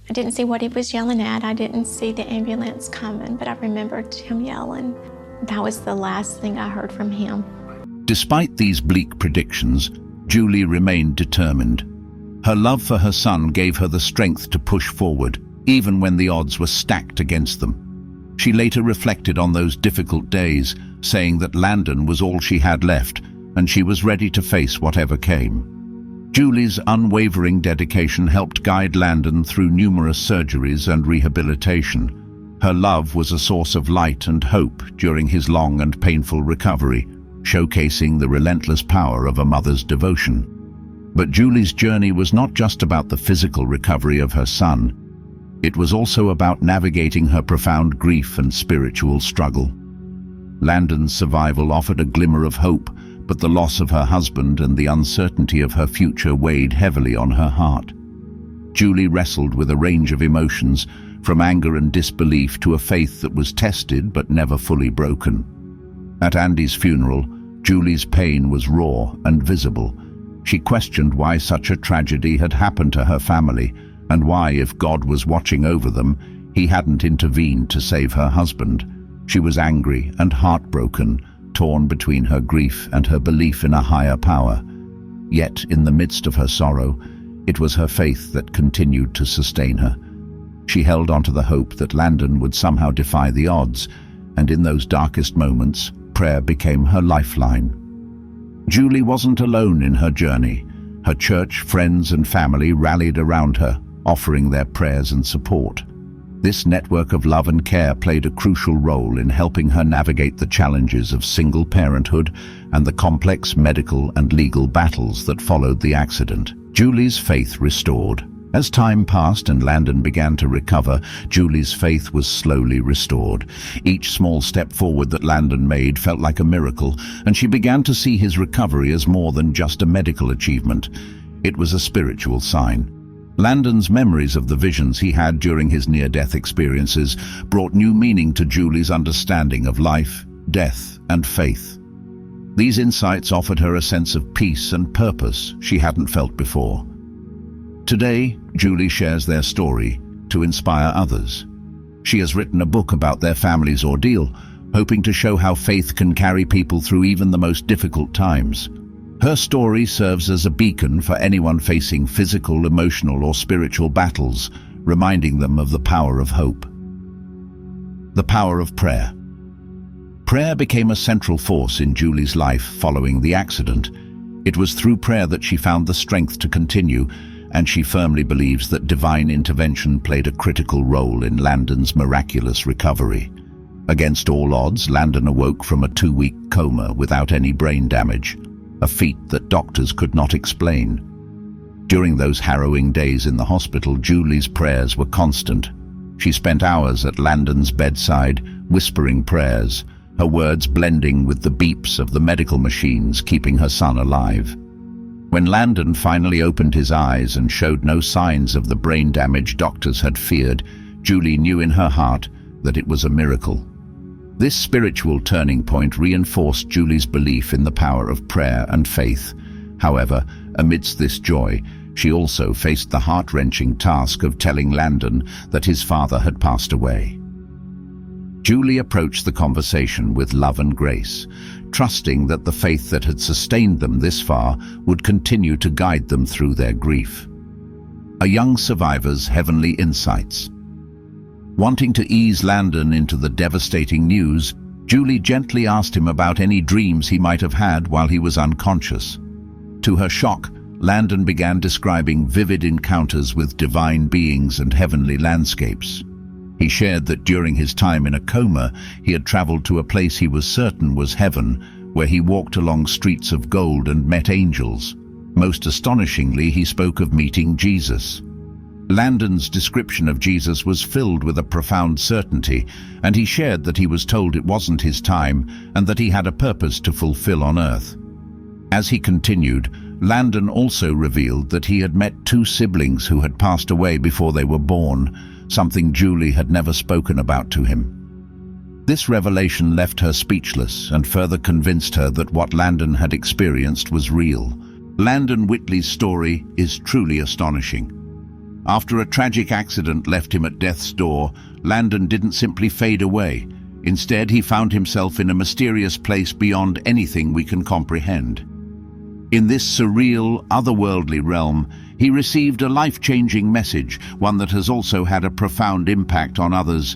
I didn't see what he was yelling at. I didn't see the ambulance coming, but I remembered him yelling. That was the last thing I heard from him. Despite these bleak predictions, Julie remained determined. Her love for her son gave her the strength to push forward, even when the odds were stacked against them. She later reflected on those difficult days, saying that Landon was all she had left, and she was ready to face whatever came. Julie's unwavering dedication helped guide Landon through numerous surgeries and rehabilitation. Her love was a source of light and hope during his long and painful recovery, showcasing the relentless power of a mother's devotion. But Julie's journey was not just about the physical recovery of her son. It was also about navigating her profound grief and spiritual struggle. Landon's survival offered a glimmer of hope, but the loss of her husband and the uncertainty of her future weighed heavily on her heart. Julie wrestled with a range of emotions, from anger and disbelief to a faith that was tested but never fully broken. At Andy's funeral, Julie's pain was raw and visible. She questioned why such a tragedy had happened to her family, and why, if God was watching over them, he hadn't intervened to save her husband. She was angry and heartbroken, torn between her grief and her belief in a higher power. Yet, in the midst of her sorrow, it was her faith that continued to sustain her. She held on to the hope that Landon would somehow defy the odds, and in those darkest moments, prayer became her lifeline. Julie wasn't alone in her journey. Her church, friends and family rallied around her, offering their prayers and support. This network of love and care played a crucial role in helping her navigate the challenges of single parenthood and the complex medical and legal battles that followed the accident. Julie's faith restored. As time passed and Landon began to recover, Julie's faith was slowly restored. Each small step forward that Landon made felt like a miracle, and she began to see his recovery as more than just a medical achievement. It was a spiritual sign. Landon's memories of the visions he had during his near-death experiences brought new meaning to Julie's understanding of life, death, and faith. These insights offered her a sense of peace and purpose she hadn't felt before. Today, Julie shares their story to inspire others. She has written a book about their family's ordeal, hoping to show how faith can carry people through even the most difficult times. Her story serves as a beacon for anyone facing physical, emotional, or spiritual battles, reminding them of the power of hope. The power of prayer. Prayer became a central force in Julie's life following the accident. It was through prayer that she found the strength to continue, and she firmly believes that divine intervention played a critical role in Landon's miraculous recovery. Against all odds, Landon awoke from a 2-week coma without any brain damage, a feat that doctors could not explain. During those harrowing days in the hospital, Julie's prayers were constant. She spent hours at Landon's bedside, whispering prayers, her words blending with the beeps of the medical machines keeping her son alive. When Landon finally opened his eyes and showed no signs of the brain damage doctors had feared, Julie knew in her heart that it was a miracle. This spiritual turning point reinforced Julie's belief in the power of prayer and faith. However, amidst this joy, she also faced the heart-wrenching task of telling Landon that his father had passed away. Julie approached the conversation with love and grace, trusting that the faith that had sustained them this far would continue to guide them through their grief. A young survivor's heavenly insights. Wanting to ease Landon into the devastating news, Julie gently asked him about any dreams he might have had while he was unconscious. To her shock, Landon began describing vivid encounters with divine beings and heavenly landscapes. He shared that during his time in a coma, he had traveled to a place he was certain was heaven, where he walked along streets of gold and met angels. Most astonishingly, he spoke of meeting Jesus. Landon's description of Jesus was filled with a profound certainty, and he shared that he was told it wasn't his time and that he had a purpose to fulfill on earth. As he continued, Landon also revealed that he had met 2 siblings who had passed away before they were born, something Julie had never spoken about to him. This revelation left her speechless and further convinced her that what Landon had experienced was real. Landon Whitley's story is truly astonishing. After a tragic accident left him at death's door, Landon didn't simply fade away. Instead, he found himself in a mysterious place beyond anything we can comprehend. In this surreal, otherworldly realm, he received a life-changing message, one that has also had a profound impact on others.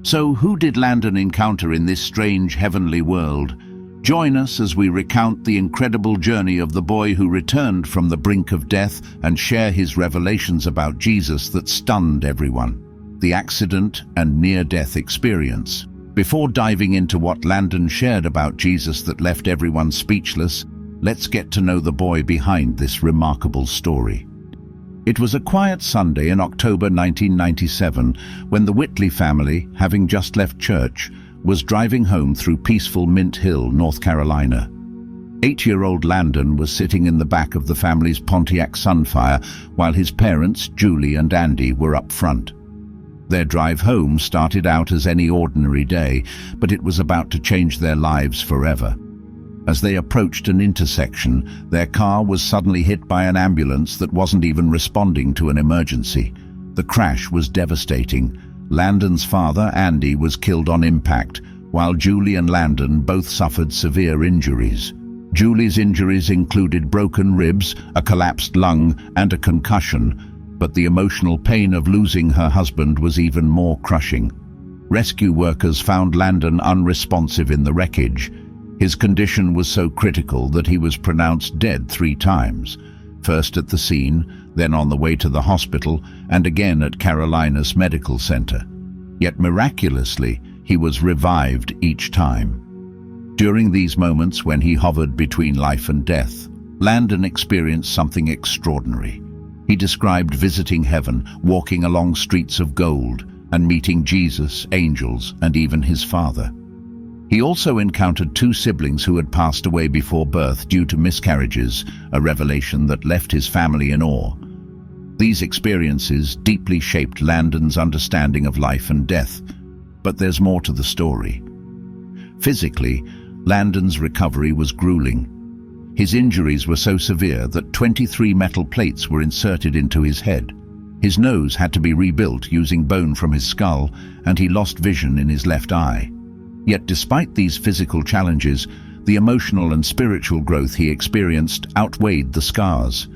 So, who did Landon encounter in this strange heavenly world? Join us as we recount the incredible journey of the boy who returned from the brink of death and share his revelations about Jesus that stunned everyone. The accident and near-death experience. Before diving into what Landon shared about Jesus that left everyone speechless, let's get to know the boy behind this remarkable story. It was a quiet Sunday in October 1997 when the Whitley family, having just left church, was driving home through peaceful Mint Hill, North Carolina. 8-year-old Landon was sitting in the back of the family's Pontiac Sunfire while his parents, Julie and Andy, were up front. Their drive home started out as any ordinary day, but it was about to change their lives forever. As they approached an intersection, their car was suddenly hit by an ambulance that wasn't even responding to an emergency. The crash was devastating. Landon's father, Andy, was killed on impact, while Julie and Landon both suffered severe injuries. Julie's injuries included broken ribs, a collapsed lung, and a concussion, but the emotional pain of losing her husband was even more crushing. Rescue workers found Landon unresponsive in the wreckage. His condition was so critical that he was pronounced dead 3 times, first at the scene, then on the way to the hospital, and again at Carolina's medical center. Yet miraculously, he was revived each time. During these moments when he hovered between life and death, Landon experienced something extraordinary. He described visiting heaven, walking along streets of gold, and meeting Jesus, angels, and even his father. He also encountered 2 siblings who had passed away before birth due to miscarriages, a revelation that left his family in awe. These experiences deeply shaped Landon's understanding of life and death, but there's more to the story. Physically, Landon's recovery was grueling. His injuries were so severe that 23 metal plates were inserted into his head. His nose had to be rebuilt using bone from his skull, and he lost vision in his left eye. Yet despite these physical challenges, the emotional and spiritual growth he experienced outweighed the scars.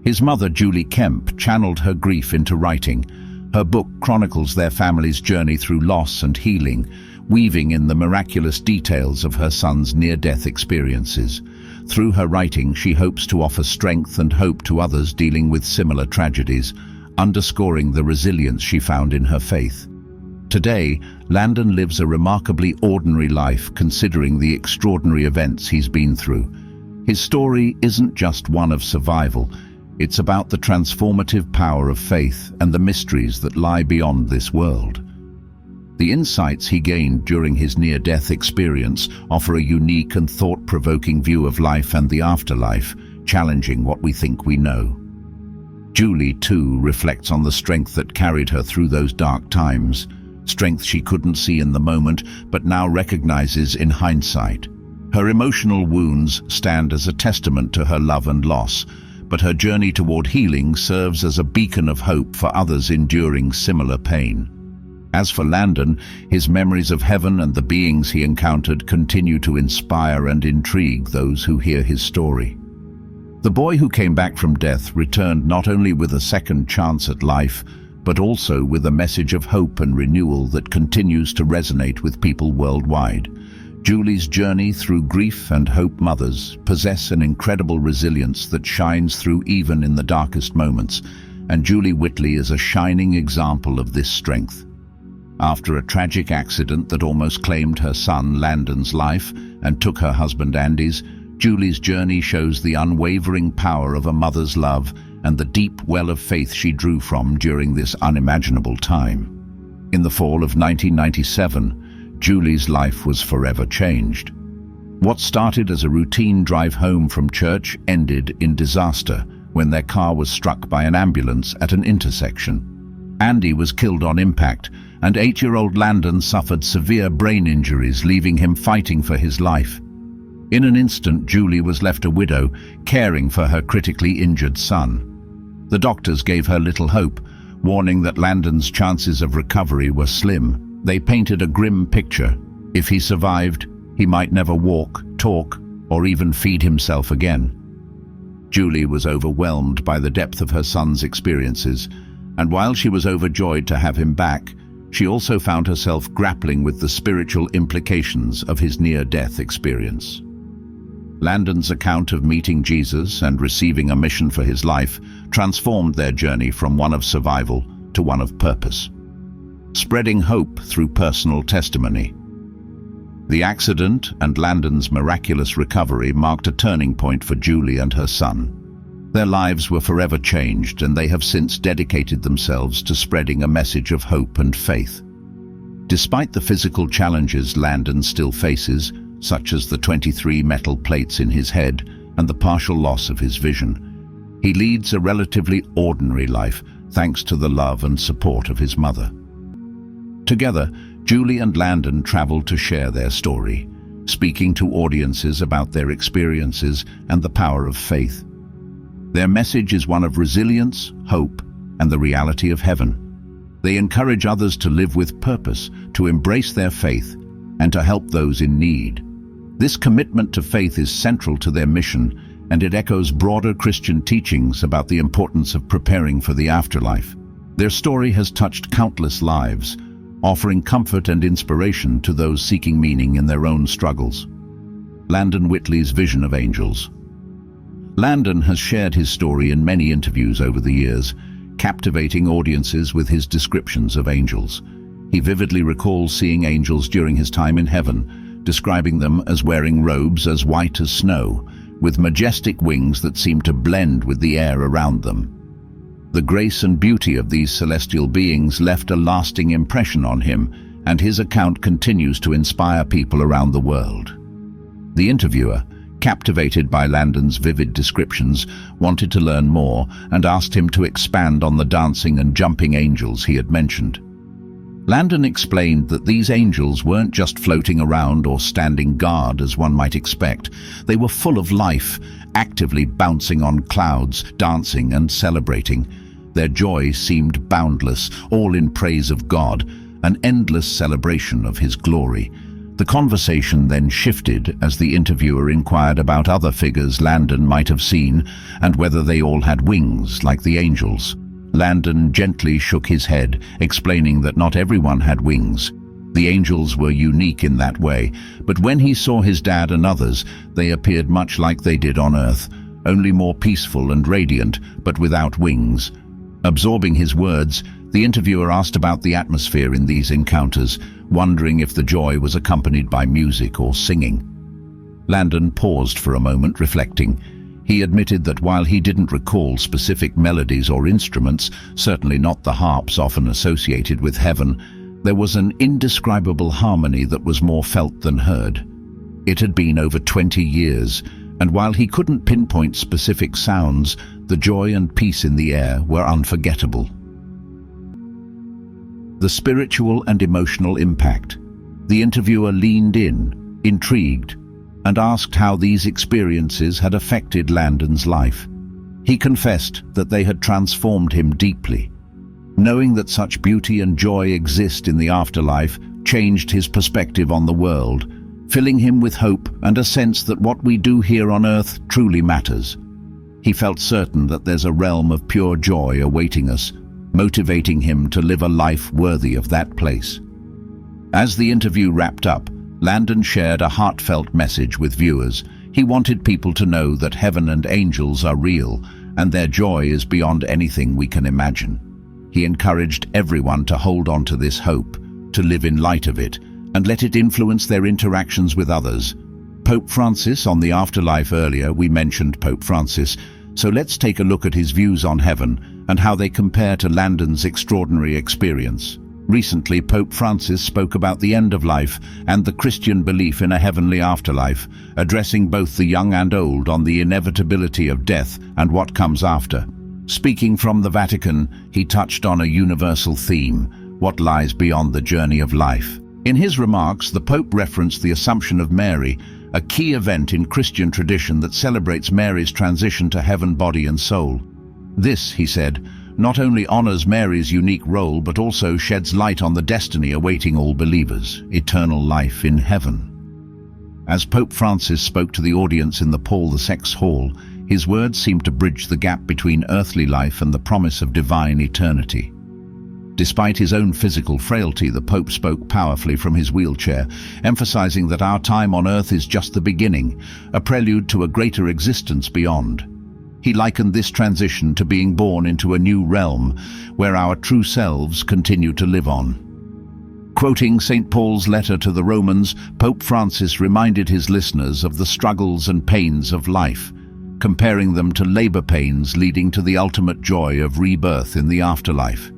His mother, Julie Kemp, channeled her grief into writing. Her book chronicles their family's journey through loss and healing, weaving in the miraculous details of her son's near-death experiences. Through her writing, she hopes to offer strength and hope to others dealing with similar tragedies, underscoring the resilience she found in her faith. Today, Landon lives a remarkably ordinary life considering the extraordinary events he's been through. His story isn't just one of survival, it's about the transformative power of faith and the mysteries that lie beyond this world. The insights he gained during his near-death experience offer a unique and thought-provoking view of life and the afterlife, challenging what we think we know. Julie, too, reflects on the strength that carried her through those dark times, strength she couldn't see in the moment but now recognizes in hindsight. Her emotional wounds stand as a testament to her love and loss, but her journey toward healing serves as a beacon of hope for others enduring similar pain. As for Landon, his memories of heaven and the beings he encountered continue to inspire and intrigue those who hear his story. The boy who came back from death returned not only with a second chance at life, but also with a message of hope and renewal that continues to resonate with people worldwide. Julie's journey through grief and hope mothers possess an incredible resilience that shines through even in the darkest moments, and Julie Whitley is a shining example of this strength. After a tragic accident that almost claimed her son Landon's life and took her husband Andy's, Julie's journey shows the unwavering power of a mother's love and the deep well of faith she drew from during this unimaginable time. In the fall of 1997, Julie's life was forever changed. What started as a routine drive home from church ended in disaster when their car was struck by an ambulance at an intersection. Andy was killed on impact, and 8-year-old Landon suffered severe brain injuries, leaving him fighting for his life. In an instant, Julie was left a widow, caring for her critically injured son. The doctors gave her little hope, warning that Landon's chances of recovery were slim. They painted a grim picture. If he survived, he might never walk, talk, or even feed himself again. Julie was overwhelmed by the depth of her son's experiences, and while she was overjoyed to have him back, she also found herself grappling with the spiritual implications of his near-death experience. Landon's account of meeting Jesus and receiving a mission for his life transformed their journey from one of survival to one of purpose, spreading hope through personal testimony. The accident and Landon's miraculous recovery marked a turning point for Julie and her son. Their lives were forever changed, and they have since dedicated themselves to spreading a message of hope and faith. Despite the physical challenges Landon still faces, such as the 23 metal plates in his head and the partial loss of his vision, he leads a relatively ordinary life thanks to the love and support of his mother. Together, Julie and Landon traveled to share their story, speaking to audiences about their experiences and the power of faith. Their message is one of resilience, hope, and the reality of heaven. They encourage others to live with purpose, to embrace their faith, and to help those in need. This commitment to faith is central to their mission, and it echoes broader Christian teachings about the importance of preparing for the afterlife. Their story has touched countless lives, offering comfort and inspiration to those seeking meaning in their own struggles. Landon Whitley's vision of angels. Landon has shared his story in many interviews over the years, captivating audiences with his descriptions of angels. He vividly recalls seeing angels during his time in heaven, describing them as wearing robes as white as snow, with majestic wings that seem to blend with the air around them. The grace and beauty of these celestial beings left a lasting impression on him, and his account continues to inspire people around the world. The interviewer, captivated by Landon's vivid descriptions, wanted to learn more and asked him to expand on the dancing and jumping angels he had mentioned. Landon explained that these angels weren't just floating around or standing guard as one might expect. They were full of life, actively bouncing on clouds, dancing and celebrating. Their joy seemed boundless, all in praise of God, an endless celebration of His glory. The conversation then shifted as the interviewer inquired about other figures Landon might have seen and whether they all had wings like the angels. Landon gently shook his head, explaining that not everyone had wings. The angels were unique in that way, but when he saw his dad and others, they appeared much like they did on Earth, only more peaceful and radiant, but without wings. Absorbing his words, the interviewer asked about the atmosphere in these encounters, wondering if the joy was accompanied by music or singing. Landon paused for a moment, reflecting. He admitted that while he didn't recall specific melodies or instruments, certainly not the harps often associated with heaven, there was an indescribable harmony that was more felt than heard. It had been over 20 years, and while he couldn't pinpoint specific sounds, the joy and peace in the air were unforgettable. The spiritual and emotional impact. The interviewer leaned in, intrigued, and asked how these experiences had affected Landon's life. He confessed that they had transformed him deeply. Knowing that such beauty and joy exist in the afterlife changed his perspective on the world, filling him with hope and a sense that what we do here on earth truly matters. He felt certain that there's a realm of pure joy awaiting us, motivating him to live a life worthy of that place. As the interview wrapped up, Landon shared a heartfelt message with viewers. He wanted people to know that heaven and angels are real, and their joy is beyond anything we can imagine. He encouraged everyone to hold on to this hope, to live in light of it, and let it influence their interactions with others. Pope Francis, on the afterlife earlier, we mentioned Pope Francis, so let's take a look at his views on heaven and how they compare to Landon's extraordinary experience. Recently, Pope Francis spoke about the end of life and the Christian belief in a heavenly afterlife, addressing both the young and old on the inevitability of death and what comes after. Speaking from the Vatican, he touched on a universal theme: what lies beyond the journey of life. In his remarks, the Pope referenced the Assumption of Mary, a key event in Christian tradition that celebrates Mary's transition to heaven, body and soul. This, he said, not only honors Mary's unique role but also sheds light on the destiny awaiting all believers, eternal life in heaven. As Pope Francis spoke to the audience in the Paul VI Hall, his words seemed to bridge the gap between earthly life and the promise of divine eternity. Despite his own physical frailty, the Pope spoke powerfully from his wheelchair, emphasizing that our time on earth is just the beginning, a prelude to a greater existence beyond. He likened this transition to being born into a new realm, where our true selves continue to live on. Quoting St. Paul's letter to the Romans, Pope Francis reminded his listeners of the struggles and pains of life, comparing them to labor pains leading to the ultimate joy of rebirth in the afterlife.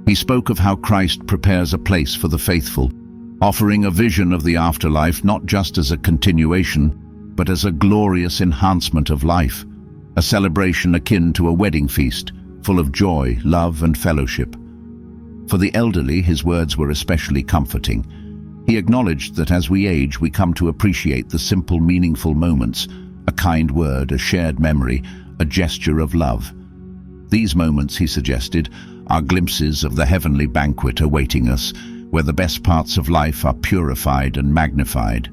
He spoke of how Christ prepares a place for the faithful, offering a vision of the afterlife not just as a continuation, but as a glorious enhancement of life, a celebration akin to a wedding feast, full of joy, love, and fellowship. For the elderly, his words were especially comforting. He acknowledged that as we age, we come to appreciate the simple, meaningful moments, a kind word, a shared memory, a gesture of love. These moments, he suggested, are glimpses of the heavenly banquet awaiting us, where the best parts of life are purified and magnified.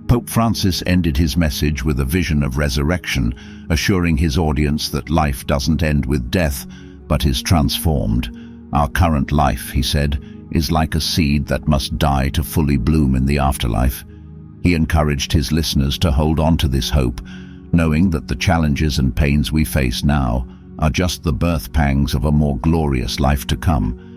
Pope Francis ended his message with a vision of resurrection, assuring his audience that life doesn't end with death, but is transformed. Our current life, he said, is like a seed that must die to fully bloom in the afterlife. He encouraged his listeners to hold on to this hope, knowing that the challenges and pains we face now are just the birth pangs of a more glorious life to come.